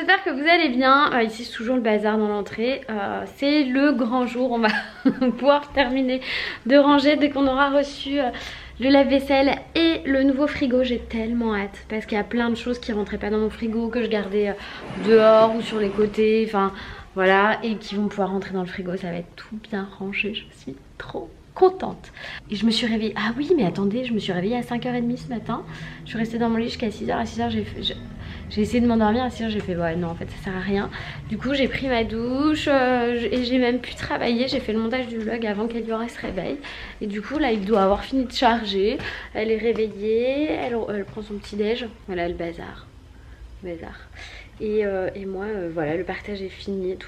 j'espère que vous allez bien. Ici c'est toujours le bazar dans l'entrée. C'est le grand jour, on va pouvoir terminer de ranger dès qu'on aura reçu le lave-vaisselle et le nouveau frigo. J'ai tellement hâte parce qu'il y a plein de choses qui rentraient pas dans mon frigo, que je gardais dehors ou sur les côtés, enfin voilà, et qui vont pouvoir rentrer dans le frigo. Ça va être tout bien rangé, je suis trop contente. Et je me suis réveillée, ah oui mais attendez, je me suis réveillée à 5h30 ce matin. Je suis restée dans mon lit jusqu'à 6h. À 6h j'ai essayé de m'endormir, à 6h j'ai fait ouais non en fait ça sert à rien. Du coup j'ai pris ma douche et j'ai même pu travailler. J'ai fait le montage du vlog avant qu'Eliora se réveille. Et du coup là il doit avoir fini de charger. Elle est réveillée, elle prend son petit déj. Voilà le bazar. Et moi voilà, le partage est fini et tout.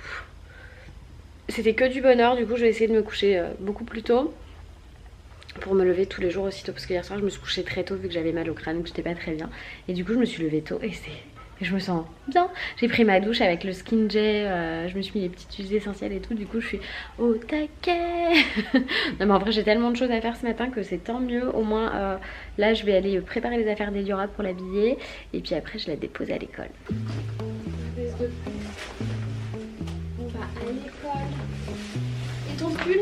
C'était que du bonheur. Du coup je vais essayer de me coucher beaucoup plus tôt pour me lever tous les jours aussitôt, parce que hier soir je me suis couchée très tôt vu que j'avais mal au crâne, que j'étais pas très bien, et du coup je me suis levée tôt et je me sens bien. J'ai pris ma douche avec le Skin J, je me suis mis les petites huiles essentielles et tout, du coup je suis au taquet. Non mais en vrai j'ai tellement de choses à faire ce matin que c'est tant mieux. Au moins là je vais aller préparer les affaires d'Eliora pour l'habiller, et puis après je la dépose à l'école. On va à l'école. Et ton pull?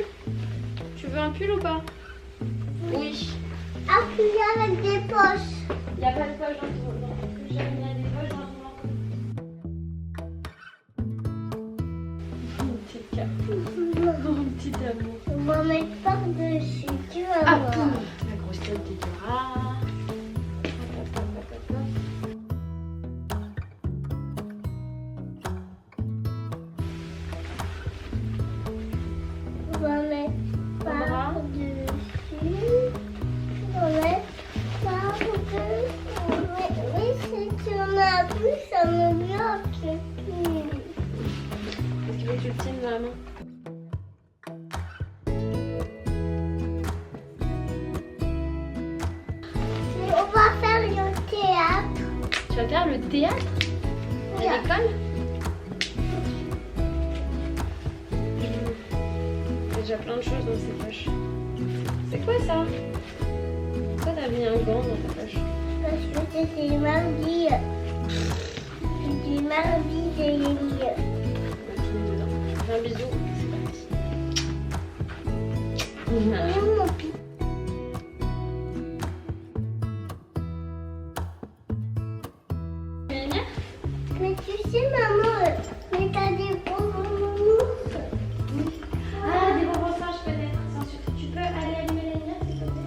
Tu veux un pull ou pas? Oui. Appuyé avec des poches. Il n'y a pas de poche dans ton blanc. Il y a des poches dans ton blanc. Mon petit cap. Mon petit amour. On va mettre par-dessus. Tu vas Ah, voir. poum. La grosse tête d'Eliora. On va mettre par-dessus. On va mettre par-dessus. Mais si tu en as plus, ça me bloque. Est-ce qu'il faut que tu le tiennes dans la main? Et on va faire le théâtre. Tu vas faire le théâtre à l'école? Il y a déjà plein de choses dans ces poches. C'est quoi ça? Pourquoi t'as mis un gant dans ta poche? Parce que c'est mardi. C'est du mardi de ligne. Fais un bisou, c'est parti. Mon pied. Mais tu sais, maman, mais t'as des bonbons nounours. Ah, des bonbons singes peut-être. Ensuite, tu peux aller allumer les lumière s'il te plaît?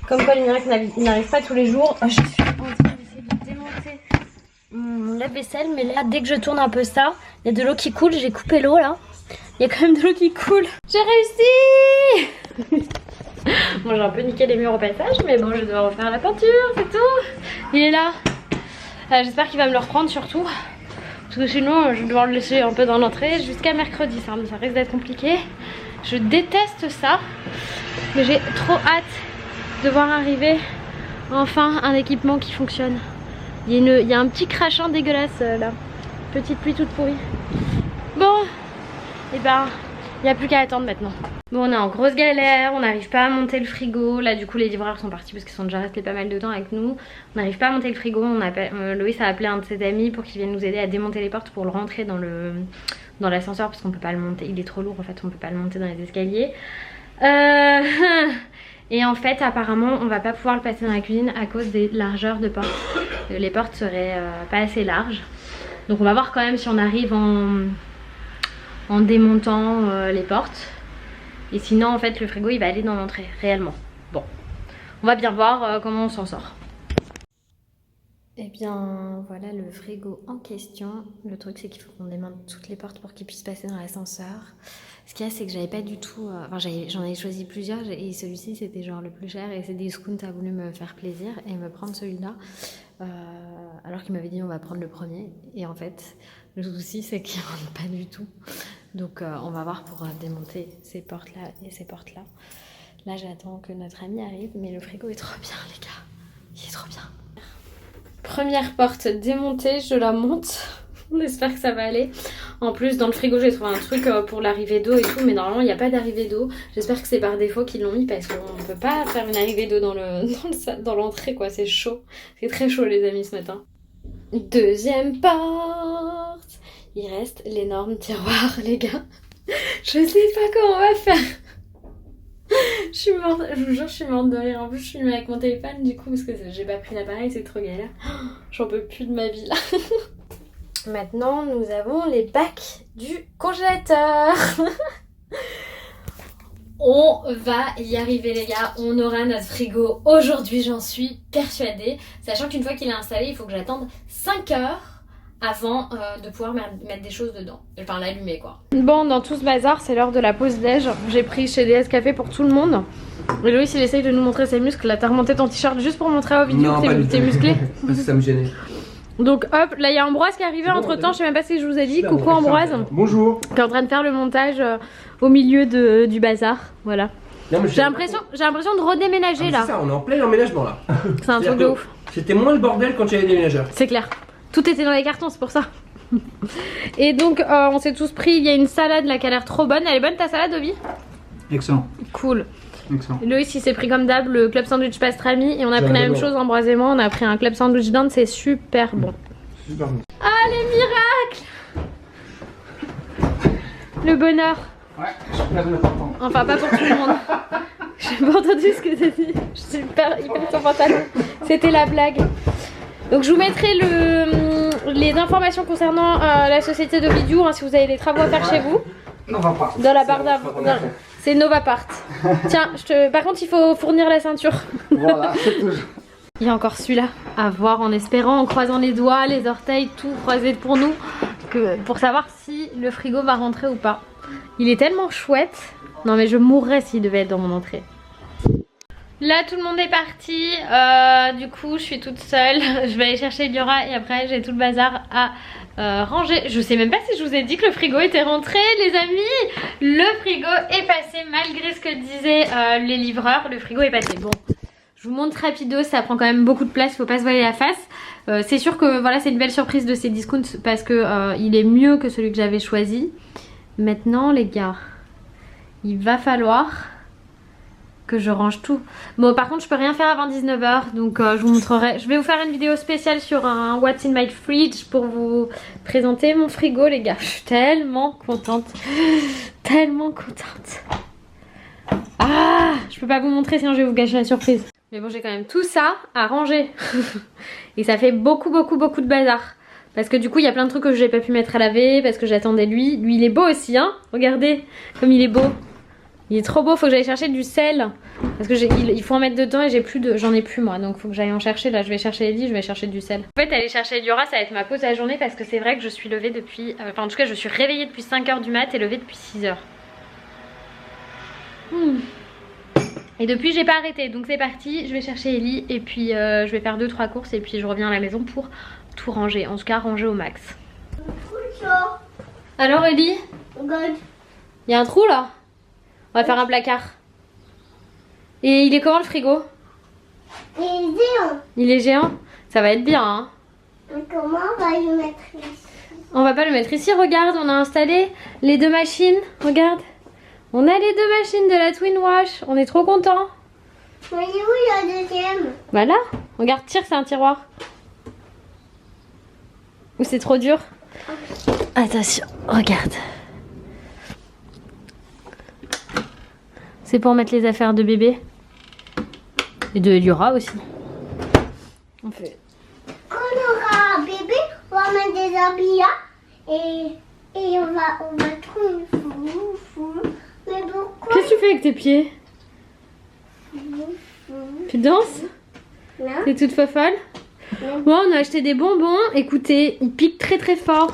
Comme Paul il n'arrive pas tous les jours, je suis en train d'essayer de démonter mon lave-vaisselle, mais là dès que je tourne un peu ça, il y a de l'eau qui coule, j'ai coupé l'eau là. Il y a quand même de l'eau qui coule. J'ai réussi. Bon, j'ai un peu niqué les murs au passage, mais bon, je dois refaire la peinture, c'est tout. Il est là. J'espère qu'il va me le reprendre surtout, parce que sinon je vais devoir le laisser un peu dans l'entrée jusqu'à mercredi, ça risque d'être compliqué. Je déteste ça, mais j'ai trop hâte de voir arriver enfin un équipement qui fonctionne. Il y a un petit crachin dégueulasse là. Petite pluie toute pourrie. Bon, et ben il n'y a plus qu'à attendre maintenant. Bon, on est en grosse galère, on n'arrive pas à monter le frigo. Là du coup les livreurs sont partis parce qu'ils sont déjà restés pas mal de temps avec nous. On n'arrive pas à monter le frigo. Loïs a appelé un de ses amis pour qu'il vienne nous aider à démonter les portes pour le rentrer dans l'ascenseur, parce qu'on peut pas le monter. Il est trop lourd en fait, on peut pas le monter dans les escaliers. Et en fait apparemment on va pas pouvoir le passer dans la cuisine à cause des largeurs de portes. Les portes seraient pas assez larges. Donc on va voir quand même si on arrive en démontant les portes. Et sinon en fait le frigo il va aller dans l'entrée réellement. Bon, on va bien voir comment on s'en sort. Et bien voilà le frigo en question. Le truc c'est qu'il faut qu'on démonte toutes les portes pour qu'il puisse passer dans l'ascenseur. Ce qu'il y a c'est que j'avais pas du tout, j'en ai choisi plusieurs et celui-ci c'était genre le plus cher, et c'est Discount a voulu me faire plaisir et me prendre celui-là alors qu'il m'avait dit on va prendre le premier, et en fait le souci c'est qu'il rentre pas du tout. Donc on va voir pour démonter ces portes là et ces portes là. Là j'attends que notre ami arrive, mais le frigo est trop bien les gars, il est trop bien. Première porte démontée, je la monte, on espère que ça va aller. En plus dans le frigo j'ai trouvé un truc pour l'arrivée d'eau et tout, mais normalement il n'y a pas d'arrivée d'eau. J'espère que c'est par défaut qu'ils l'ont mis parce qu'on ne peut pas faire une arrivée d'eau dans l'entrée quoi, c'est chaud. C'est très chaud les amis ce matin. Deuxième porte. Il reste l'énorme tiroir les gars. Je sais pas comment on va faire. Je suis morte, je vous jure je suis morte de rire. En plus je suis avec mon téléphone du coup parce que j'ai pas pris l'appareil, c'est trop galère. J'en peux plus de ma vie là. Maintenant nous avons les bacs du congélateur. On va y arriver les gars, on aura notre frigo aujourd'hui, j'en suis persuadée. Sachant qu'une fois qu'il est installé, il faut que j'attende 5 heures avant de pouvoir mettre des choses dedans. Enfin l'allumer quoi. Bon, dans tout ce bazar, c'est l'heure de la pause déj. J'ai pris chez DS Café pour tout le monde. Et Loïs il essaye de nous montrer ses muscles. Là t'as remonté ton t-shirt juste pour montrer aux vidéos que t'es musclé. Parce que ça me gênait. Donc hop, là il y a Ambroise qui est arrivé entre temps, je sais même pas si je vous ai dit. Coucou Ambroise. Bonjour. Qui est en train de faire le montage au milieu du bazar. Voilà. J'ai l'impression de redéménager là. C'est ça, on est en plein emménagement là. C'est un truc de ouf. C'était moins le bordel quand il y avait des déménageurs. C'est clair. Tout était dans les cartons, c'est pour ça. Et donc on s'est tous pris, il y a une salade là qui a l'air trop bonne. Elle est bonne ta salade Ovi? Excellent. Cool. Excellent. Loïs il s'est pris comme d'hab le club sandwich pastrami et on a pris la même chose Ambroise et moi, on a pris un club sandwich d'Inde, c'est super bon. Super bon. Ah les miracles. Le bonheur. Ouais, je suis pas important. Enfin pas pour tout le monde. J'ai pas entendu ce que t'as dit. Je suis hyper ton pantalon. C'était la blague. Donc je vous mettrai les informations concernant la société de vidéo si vous avez des travaux à faire chez vous. Novapart. Dans la barre d'avant. C'est Novapart. Tiens, par contre il faut fournir la ceinture. Voilà, c'est toujours. Il y a encore celui-là à voir en espérant, en croisant les doigts, les orteils, tout croisé pour nous, pour savoir si le frigo va rentrer ou pas. Il est tellement chouette. Non mais je mourrais s'il devait être dans mon entrée. Là tout le monde est parti, du coup je suis toute seule, je vais aller chercher Liora et après j'ai tout le bazar à ranger. Je sais même pas si je vous ai dit que le frigo était rentré les amis. Le frigo est passé malgré ce que disaient les livreurs, le frigo est passé. Bon, je vous montre rapido, ça prend quand même beaucoup de place, faut pas se voiler la face. C'est sûr que voilà c'est une belle surprise de ces discounts parce que il est mieux que celui que j'avais choisi. Maintenant les gars, il va falloir que je range tout. Bon par contre je peux rien faire avant 19 h donc je vous montrerai. Je vais vous faire une vidéo spéciale sur un What's in my fridge pour vous présenter mon frigo les gars. Je suis tellement contente. Tellement contente. Ah, je peux pas vous montrer sinon je vais vous gâcher la surprise. Mais bon j'ai quand même tout ça à ranger. Et ça fait beaucoup de bazar. Parce que du coup il y a plein de trucs que j'ai pas pu mettre à laver parce que j'attendais lui. Lui il est beau aussi hein. Regardez comme il est beau. Il est trop beau, faut que j'aille chercher du sel. Parce que il faut en mettre dedans et j'en ai plus moi. Donc faut que j'aille en chercher. Là je vais chercher Ellie, je vais chercher du sel. En fait aller chercher Liora ça va être ma pause à la journée. Parce que c'est vrai que je suis levée depuis... Enfin en tout cas je suis réveillée depuis 5 h du mat et levée depuis 6 h. Et depuis j'ai pas arrêté. Donc c'est parti, je vais chercher Ellie. Et puis je vais faire 2-3 courses. Et puis je reviens à la maison pour tout ranger. En tout cas ranger au max. Alors Ellie, il y a un trou là. On va faire un placard. Et il est comment le frigo? Il est géant. Il est géant? Ça va être bien hein. Mais comment on va le mettre ici? On va pas le mettre ici, regarde, on a installé les 2 machines, regarde. On a les 2 machines de la Twin Wash, on est trop contents. Mais où la deuxième? Bah là, regarde, tire, c'est un tiroir. Ou c'est trop dur? Attention, regarde. C'est pour mettre les affaires de bébé. Et de Liora aussi. On fait... Quand on aura un bébé, on va mettre des habits là. Et on va trouver fou. Mais pourquoi? Qu'est-ce que tu fais avec tes pieds? Tu danses? Non. T'es toute fofolle? Bon, on a acheté des bonbons. Écoutez, ils piquent très fort.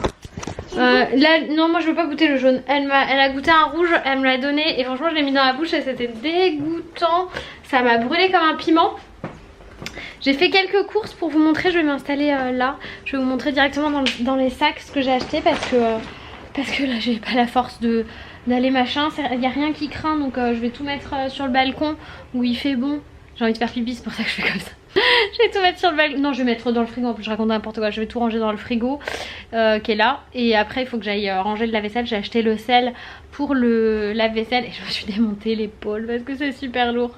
Là, non, moi je veux pas goûter le jaune. Elle a goûté un rouge, elle me l'a donné et franchement je l'ai mis dans la bouche et c'était dégoûtant. Ça m'a brûlé comme un piment. J'ai fait quelques courses pour vous montrer, je vais m'installer là. Je vais vous montrer directement dans les sacs ce que j'ai acheté parce parce que là j'ai pas la force d'aller machin, il n'y a rien qui craint, donc je vais tout mettre sur le balcon où il fait bon. J'ai envie de faire pipi, c'est pour ça que je fais comme ça. Je vais tout mettre sur le balcon. Non, je vais mettre dans le frigo, en plus je raconte n'importe quoi. Je vais tout ranger dans le frigo qui est là. Et après il faut que j'aille ranger le lave-vaisselle. J'ai acheté le sel pour le lave-vaisselle et je me suis démonté l'épaule parce que c'est super lourd.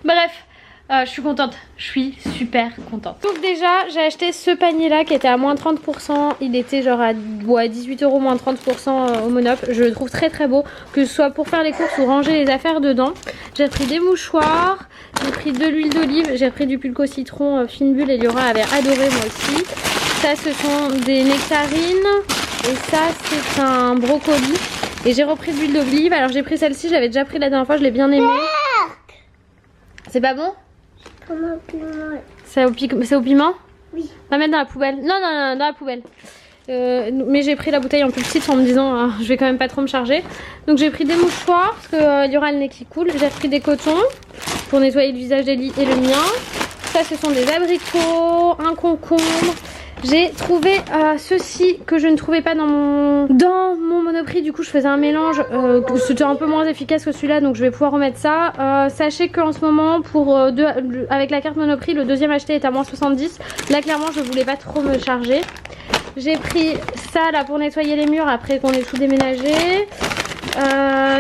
Bref, je suis contente, je suis super contente. Donc déjà j'ai acheté ce panier là qui était à moins 30%. Il était genre à 18 € moins 30% au Monop. Je le trouve très très beau, que ce soit pour faire les courses ou ranger les affaires dedans. J'ai pris des mouchoirs, j'ai pris de l'huile d'olive, j'ai pris du pulco citron fine bulle, Eliora avait adoré moi aussi. Ça ce sont des nectarines et ça c'est un brocoli. Et j'ai repris de l'huile d'olive, alors j'ai pris celle-ci, j'avais déjà pris la dernière fois, je l'ai bien aimée. C'est pas bon? C'est au piment? Oui. On va mettre dans la poubelle. Non, non, non, dans la poubelle. Mais j'ai pris la bouteille en plus petite en me disant je vais quand même pas trop me charger. Donc j'ai pris des mouchoirs parce qu'il y aura le nez qui coule. J'ai pris des cotons pour nettoyer le visage d'Eli et le mien. Ça ce sont des abricots, un concombre. J'ai trouvé ceci que je ne trouvais pas dans mon Monoprix. Du coup je faisais un mélange, c'était un peu moins efficace que celui-là, donc je vais pouvoir remettre ça. Sachez qu'en ce moment avec la carte Monoprix, le deuxième acheté est à moins 70. Là clairement je voulais pas trop me charger. J'ai pris ça là pour nettoyer les murs après qu'on ait tout déménagé.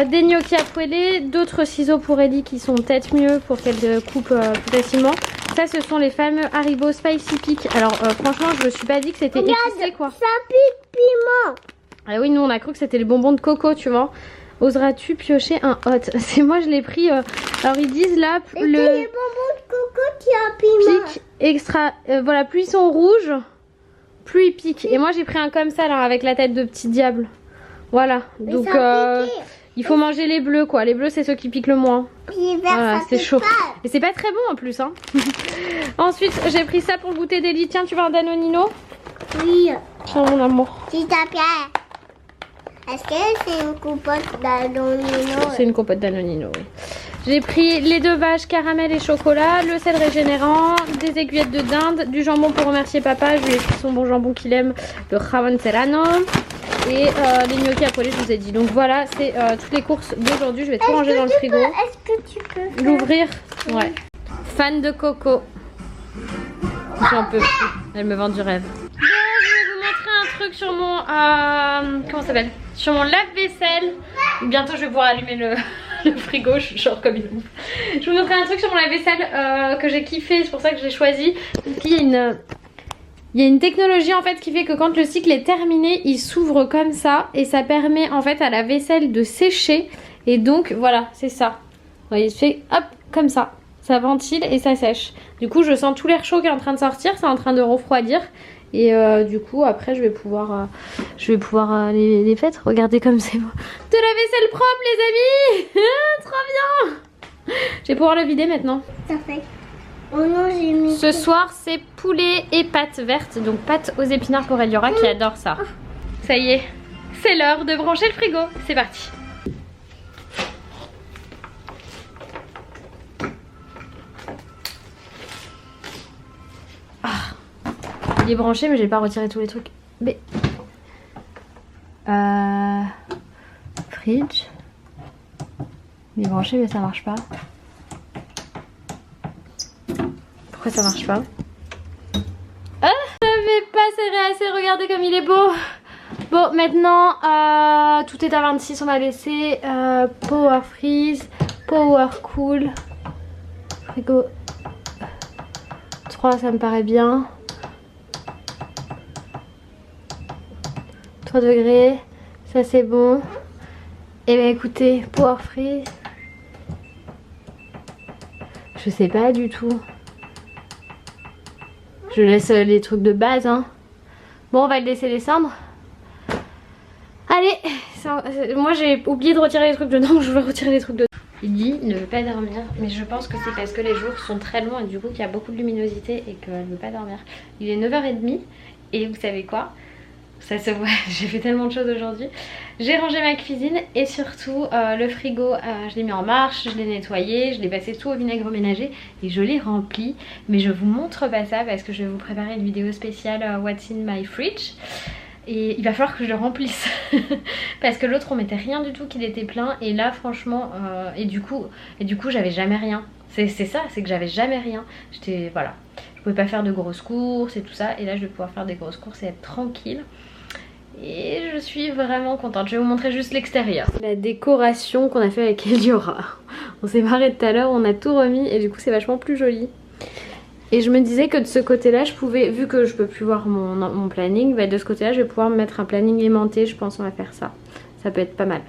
Des gnocchis à poêler, d'autres ciseaux pour Ellie qui sont peut-être mieux pour qu'elle coupe plus facilement. Ça ce sont les fameux Haribo Spicy Peak. Alors franchement je me suis pas dit que c'était épicé quoi. Ça pique piment. Ah oui, nous on a cru que c'était les bonbons de coco, tu vois. Oseras-tu piocher un hot? C'est moi je l'ai pris. Alors ils disent là le les bonbons de coco qui a piment. Pique extra. Voilà, plus ils sont rouges, plus ils piquent. Et moi j'ai pris un comme ça là avec la tête de petit diable. Voilà. Mais donc il faut manger les bleus quoi. Les bleus c'est ceux qui piquent le moins. Voilà, c'est chaud. Et c'est pas très bon en plus hein. Ensuite j'ai pris ça pour le goûter d'Eli. Tiens, tu veux un Danonino? Oui. Tiens mon amour. Petit à Pierre. Est-ce que c'est une compote Danonino? C'est une compote Danonino, oui. J'ai pris les 2 vaches caramel et chocolat, le sel régénérant, des aiguillettes de dinde, du jambon pour remercier papa. Je lui ai pris son bon jambon qu'il aime, le jamon serrano. Et les gnocchis à poêler, je vous ai dit. Donc voilà, c'est toutes les courses d'aujourd'hui. Je vais tout ranger dans le frigo. Est-ce que tu peux l'ouvrir? Ouais. Fan de coco. J'en peux plus. Elle me vend du rêve. Bon, je vais vous montrer un truc sur mon comment ça s'appelle? Sur mon lave-vaisselle. Bientôt je vais pouvoir allumer le frigo, je suis genre comme une ouf. Je vais vous montrer un truc sur mon lave-vaisselle que j'ai kiffé, c'est pour ça que je l'ai choisi. Il y a une technologie en fait qui fait que quand le cycle est terminé, il s'ouvre comme ça et ça permet en fait à la vaisselle de sécher. Et donc voilà, c'est ça. Vous voyez, il se fait hop comme ça. Ça ventile et ça sèche. Du coup je sens tout l'air chaud qui est en train de sortir, c'est en train de refroidir. Et du coup après je vais pouvoir les faire. Regardez comme c'est beau. De la vaisselle propre les amis. Trop bien. Je vais pouvoir le vider maintenant. Ça fait. Oh non, j'ai mis. Ce soir c'est poulet et pâtes vertes. Donc pâtes aux épinards pour Eliora qui adore ça. Ça y est, c'est l'heure de brancher le frigo. C'est parti. Il est branché mais j'ai pas retiré tous les trucs. Mais fridge. Il est branché mais ça marche pas. Pourquoi ça marche pas? Ah, j'avais pas serré assez, regardez comme il est beau. Bon maintenant tout est à 26, on va laisser power freeze, power cool, frigo 3 ça me paraît bien. 3 degrés, ça c'est bon. Et bien écoutez, power freeze. Je sais pas du tout. Je laisse les trucs de base hein. Bon on va le laisser descendre. Allez, moi j'ai oublié de retirer les trucs dedans, je vais retirer les trucs dedans. Il dit ne veut pas dormir, mais je pense que c'est parce que les jours sont très longs et du coup qu'il y a beaucoup de luminosité et qu'elle ne veut pas dormir. Il est 9h30 et vous savez quoi? Ça se voit, j'ai fait tellement de choses aujourd'hui. J'ai rangé ma cuisine et surtout le frigo, je l'ai mis en marche, je l'ai nettoyé, je l'ai passé tout au vinaigre ménager et je l'ai rempli. Mais je vous montre pas ça parce que je vais vous préparer une vidéo spéciale What's in my fridge. Et il va falloir que je le remplisse parce que l'autre on mettait rien du tout qu'il était plein et là franchement et du coup j'avais jamais rien. C'est ça, c'est que j'avais jamais rien. Voilà, je pouvais pas faire de grosses courses et tout ça et là je vais pouvoir faire des grosses courses et être tranquille. Et je suis vraiment contente. Je vais vous montrer juste l'extérieur. La décoration qu'on a fait avec Eliora. On s'est marré tout à l'heure, on a tout remis et du coup c'est vachement plus joli. Et je me disais que de ce côté-là, je pouvais, vu que je peux plus voir mon planning, bah de ce côté-là, je vais pouvoir me mettre un planning aimanté. Je pense qu'on va faire ça. Ça peut être pas mal.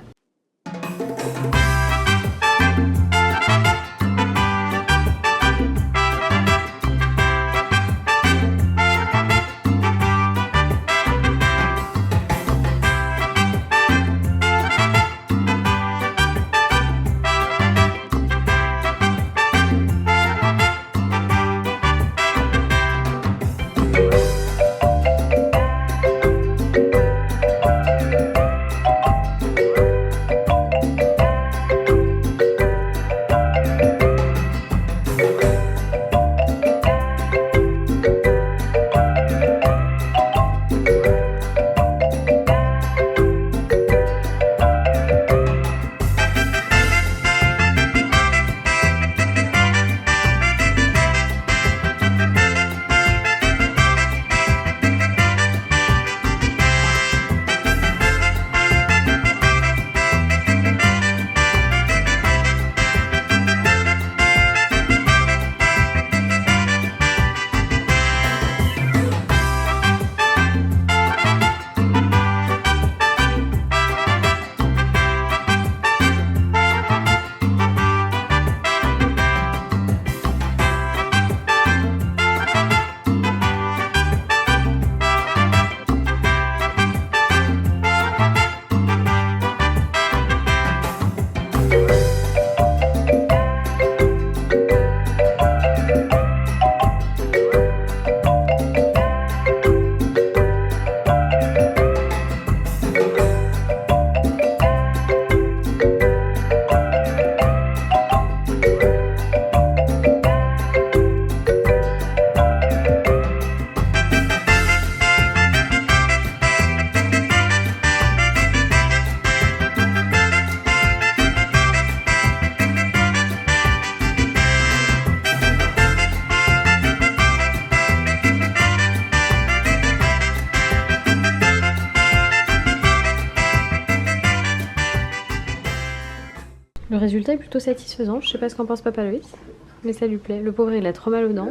Le résultat est plutôt satisfaisant, je sais pas ce qu'en pense Papa Loïs, mais ça lui plaît. Le pauvre il a trop mal aux dents,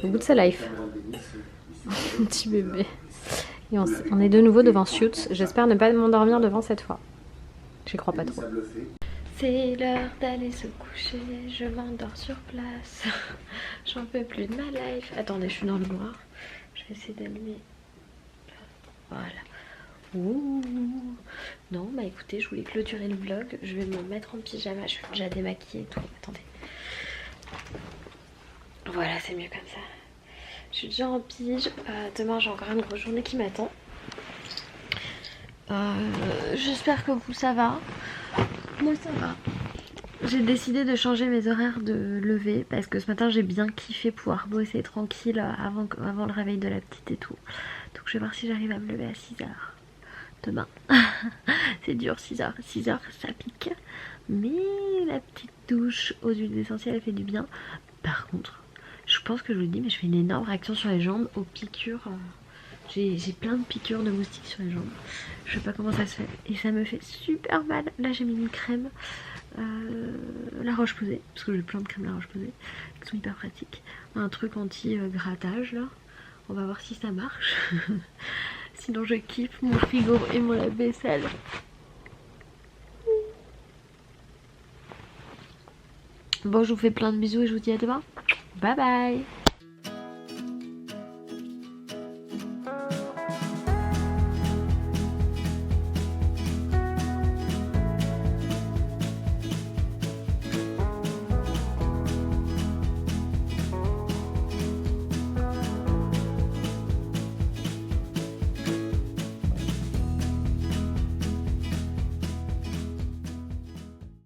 au bout de sa life. Petit bébé. Et on est de nouveau devant Suits, j'espère ne pas m'endormir devant cette fois. J'y crois pas trop. C'est l'heure d'aller se coucher, je m'endors sur place. J'en peux plus de ma life. Attendez, je suis dans le noir, je vais essayer d'allumer. Voilà. Ouh. Non bah écoutez, je voulais clôturer le vlog. Je vais me mettre en pyjama, je suis déjà démaquillée et tout. Attendez. Voilà, c'est mieux comme ça. Je suis déjà en pige. Demain j'ai encore une grosse journée qui m'attend. J'espère que vous ça va. Moi ça va. J'ai décidé de changer mes horaires de lever parce que ce matin j'ai bien kiffé pouvoir bosser tranquille avant le réveil de la petite et tout. Donc je vais voir si j'arrive à me lever à 6h demain. C'est dur, 6h ça pique. Mais la petite douche aux huiles essentielles elle fait du bien. Par contre, je pense que je vous le dis, mais je fais une énorme réaction sur les jambes aux piqûres. J'ai plein de piqûres de moustiques sur les jambes. Je sais pas comment ça se fait. Et ça me fait super mal. Là j'ai mis une crème La Roche-Posay, parce que j'ai plein de crèmes La Roche-Posay qui sont hyper pratiques. Un truc anti-grattage là. On va voir si ça marche. Sinon je kiffe mon frigo et mon lave-vaisselle. Bon, je vous fais plein de bisous et je vous dis à demain. Bye bye.